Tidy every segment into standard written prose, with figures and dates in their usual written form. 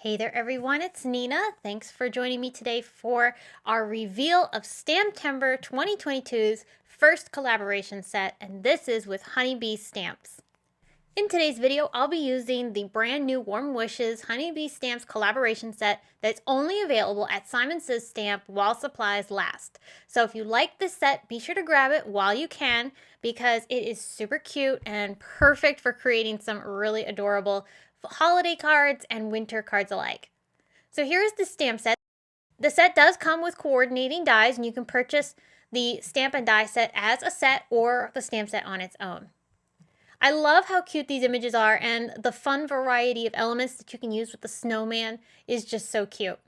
Hey there everyone, it's Nina. Thanks for joining me today for our reveal of STAMPtember 2022's first collaboration set, and this is with Honeybee Stamps. In today's video, I'll be using the brand new Warm Wishes Honeybee Stamps collaboration set that's only available at Simon Says Stamp while supplies last. So if you like this set, be sure to grab it while you can because it is super cute and perfect for creating some really adorable holiday cards and winter cards alike. So here is the stamp set. The set does come with coordinating dies, and you can purchase the stamp and die set as a set or the stamp set on its own. I love how cute these images are, and the fun variety of elements that you can use with the snowman is just so cute.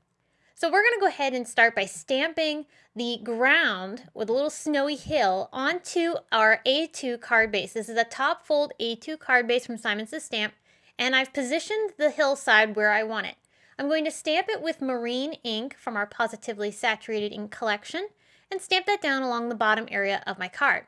So we're going to go ahead and start by stamping the ground with a little snowy hill onto our A2 card base. This is a top fold A2 card base from Simon Says Stamp, and I've positioned the hillside where I want it. I'm going to stamp it with marine ink from our Pawsitively saturated ink collection and stamp that down along the bottom area of my card.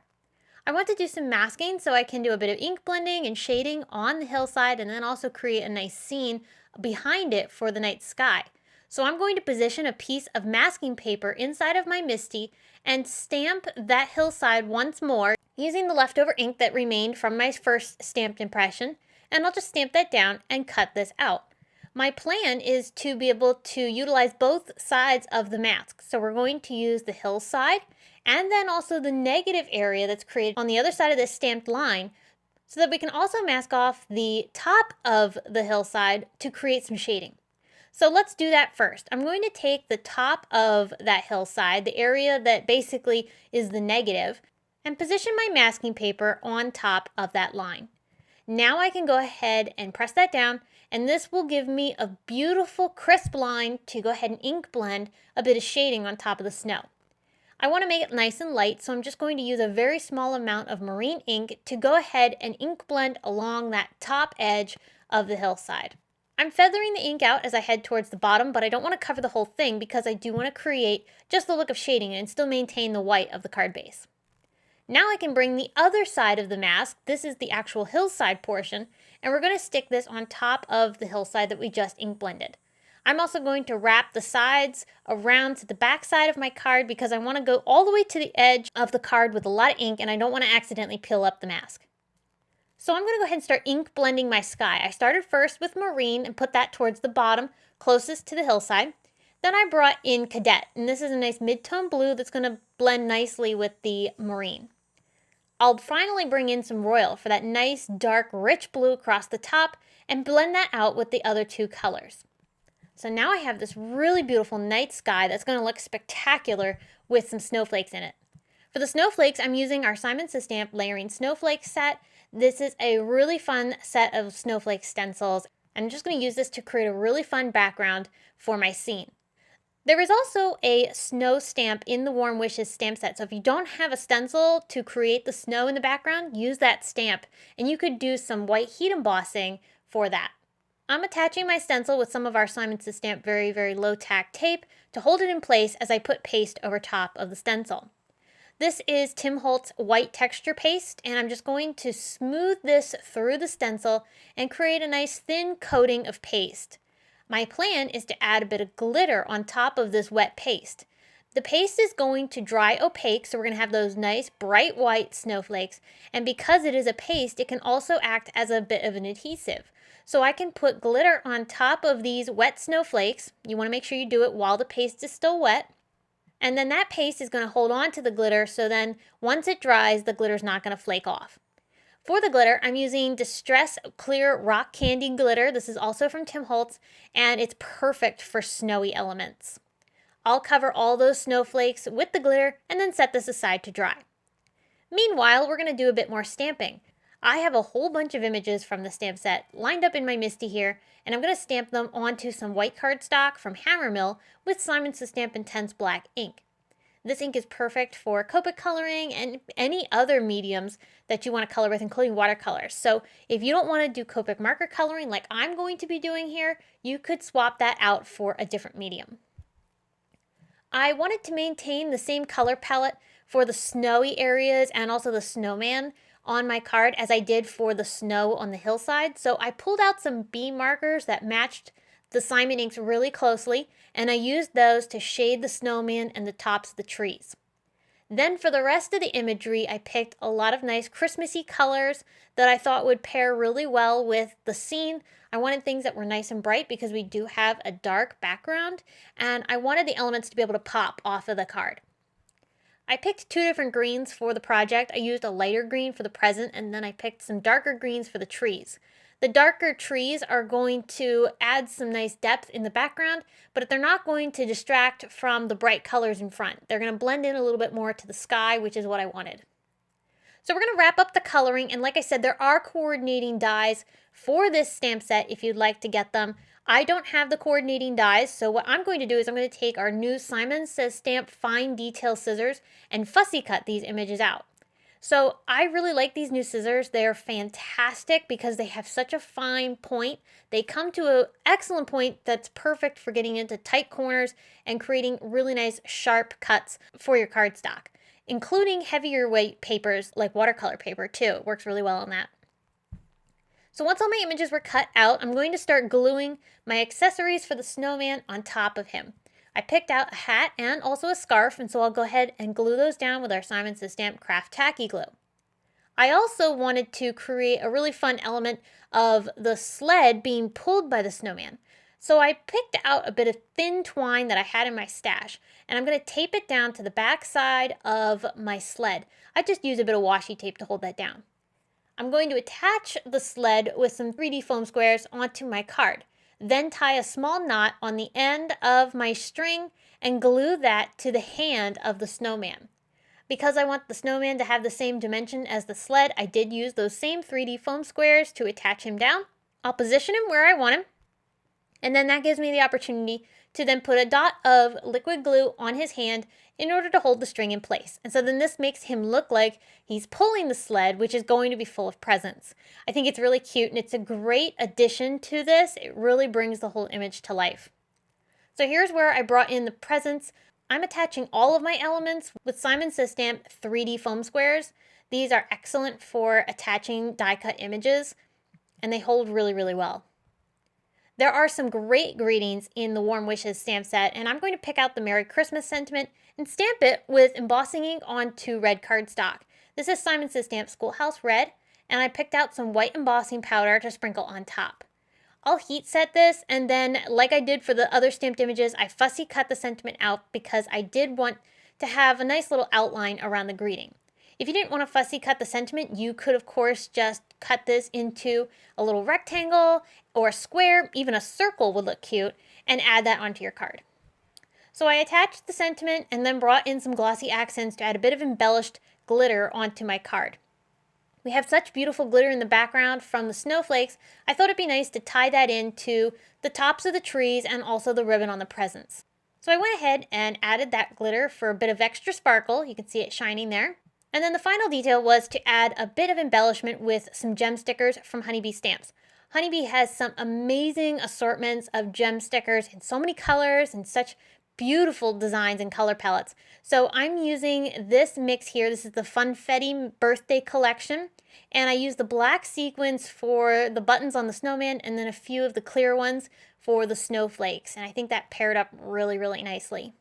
I want to do some masking so I can do a bit of ink blending and shading on the hillside and then also create a nice scene behind it for the night sky. So I'm going to position a piece of masking paper inside of my MISTI and stamp that hillside once more using the leftover ink that remained from my first stamped impression, and I'll just stamp that down and cut this out. My plan is to be able to utilize both sides of the mask. So we're going to use the hillside and then also the negative area that's created on the other side of this stamped line so that we can also mask off the top of the hillside to create some shading. So let's do that first. I'm going to take the top of that hillside, the area that basically is the negative, and position my masking paper on top of that line. Now I can go ahead and press that down, and this will give me a beautiful crisp line to go ahead and ink blend a bit of shading on top of the snow. I want to make it nice and light, so I'm just going to use a very small amount of marine ink to go ahead and ink blend along that top edge of the hillside. I'm feathering the ink out as I head towards the bottom, but I don't want to cover the whole thing because I do want to create just the look of shading and still maintain the white of the card base. Now I can bring the other side of the mask, this is the actual hillside portion, and we're going to stick this on top of the hillside that we just ink blended. I'm also going to wrap the sides around to the back side of my card because I want to go all the way to the edge of the card with a lot of ink and I don't want to accidentally peel up the mask. So I'm going to go ahead and start ink blending my sky. I started first with marine and put that towards the bottom, closest to the hillside. Then I brought in Cadette, and this is a nice mid-tone blue that's going to blend nicely with the marine. I'll finally bring in some royal for that nice dark rich blue across the top and blend that out with the other two colors. So now I have this really beautiful night sky that's going to look spectacular with some snowflakes in it. For the snowflakes, I'm using our Simon Says Stamp Layering Snowflake set. This is a really fun set of snowflake stencils. I'm just going to use this to create a really fun background for my scene. There is also a snow stamp in the Warm Wishes stamp set, so if you don't have a stencil to create the snow in the background, use that stamp, and you could do some white heat embossing for that. I'm attaching my stencil with some of our Simon Says Stamp very low tack tape to hold it in place as I put paste over top of the stencil. This is Tim Holtz white texture paste, and I'm just going to smooth this through the stencil and create a nice thin coating of paste. My plan is to add a bit of glitter on top of this wet paste. The paste is going to dry opaque, so we're going to have those nice bright white snowflakes, and because it is a paste, it can also act as a bit of an adhesive. So I can put glitter on top of these wet snowflakes. You want to make sure you do it while the paste is still wet. And then that paste is going to hold on to the glitter, so then once it dries, the glitter is not going to flake off. For the glitter, I'm using Distress Clear Rock Candy Glitter. This is also from Tim Holtz, and it's perfect for snowy elements. I'll cover all those snowflakes with the glitter and then set this aside to dry. Meanwhile, we're going to do a bit more stamping. I have a whole bunch of images from the stamp set lined up in my MISTI here, and I'm going to stamp them onto some white cardstock from Hammermill with Simon Says Stamp Intense Black ink. This ink is perfect for Copic coloring and any other mediums that you want to color with, including watercolors. So if you don't want to do Copic marker coloring like I'm going to be doing here, you could swap that out for a different medium. I wanted to maintain the same color palette for the snowy areas and also the snowman on my card as I did for the snow on the hillside. So I pulled out some B markers that matched the Simon inks really closely, and I used those to shade the snowman and the tops of the trees. Then for the rest of the imagery, I picked a lot of nice Christmassy colors that I thought would pair really well with the scene. I wanted things that were nice and bright because we do have a dark background, and I wanted the elements to be able to pop off of the card. I picked two different greens for the project. I used a lighter green for the present, and then I picked some darker greens for the trees. The darker trees are going to add some nice depth in the background, but they're not going to distract from the bright colors in front. They're going to blend in a little bit more to the sky, which is what I wanted. So we're going to wrap up the coloring, and like I said, there are coordinating dies for this stamp set if you'd like to get them. I don't have the coordinating dies, so what I'm going to do is I'm going to take our new Simon Says Stamp fine detail scissors and fussy cut these images out. So I really like these new scissors. They're fantastic because they have such a fine point. They come to an excellent point that's perfect for getting into tight corners and creating really nice sharp cuts for your cardstock, including heavier weight papers like watercolor paper too. It works really well on that. So once all my images were cut out, I'm going to start gluing my accessories for the snowman on top of him. I picked out a hat and also a scarf, and so I'll go ahead and glue those down with our Simon Says Stamp Craft Tacky Glue. I also wanted to create a really fun element of the sled being pulled by the snowman. So I picked out a bit of thin twine that I had in my stash, and I'm going to tape it down to the back side of my sled. I just use a bit of washi tape to hold that down. I'm going to attach the sled with some 3D foam squares onto my card. Then tie a small knot on the end of my string and glue that to the hand of the snowman. Because I want the snowman to have the same dimension as the sled, I did use those same 3D foam squares to attach him down. I'll position him where I want him, and then that gives me the opportunity to then put a dot of liquid glue on his hand in order to hold the string in place. And so then this makes him look like he's pulling the sled, which is going to be full of presents. I think it's really cute, and it's a great addition to this. It really brings the whole image to life. So here's where I brought in the presents. I'm attaching all of my elements with Simon Says Stamp 3D foam squares. These are excellent for attaching die cut images, and they hold really, really well. There are some great greetings in the Warm Wishes stamp set, and I'm going to pick out the Merry Christmas sentiment and stamp it with embossing ink onto red cardstock. This is Simon Says Stamp Schoolhouse Red, and I picked out some white embossing powder to sprinkle on top. I'll heat set this, and then like I did for the other stamped images, I fussy cut the sentiment out because I did want to have a nice little outline around the greeting. If you didn't want to fussy cut the sentiment, you could of course just cut this into a little rectangle or a square, even a circle would look cute, and add that onto your card. So I attached the sentiment and then brought in some glossy accents to add a bit of embellished glitter onto my card. We have such beautiful glitter in the background from the snowflakes, I thought it'd be nice to tie that into the tops of the trees and also the ribbon on the presents. So I went ahead and added that glitter for a bit of extra sparkle. You can see it shining there. And then the final detail was to add a bit of embellishment with some gem stickers from Honeybee Stamps. Honeybee has some amazing assortments of gem stickers in so many colors and such beautiful designs and color palettes. So I'm using this mix here. This is the FUNFETTI birthday collection, and I use the black sequins for the buttons on the snowman and then a few of the clear ones for the snowflakes, and I think that paired up really, really nicely.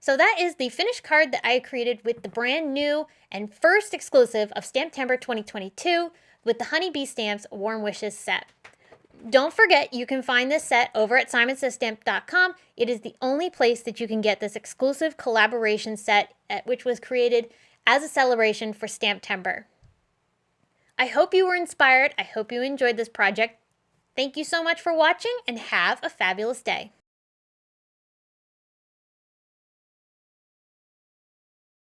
So that is the finished card that I created with the brand new and first exclusive of STAMPtember 2022 with the Honeybee Stamps Warm Wishes set. Don't forget, you can find this set over at simonsaysstamp.com. It is the only place that you can get this exclusive collaboration set, which was created as a celebration for STAMPtember. I hope you were inspired. I hope you enjoyed this project. Thank you so much for watching, and have a fabulous day.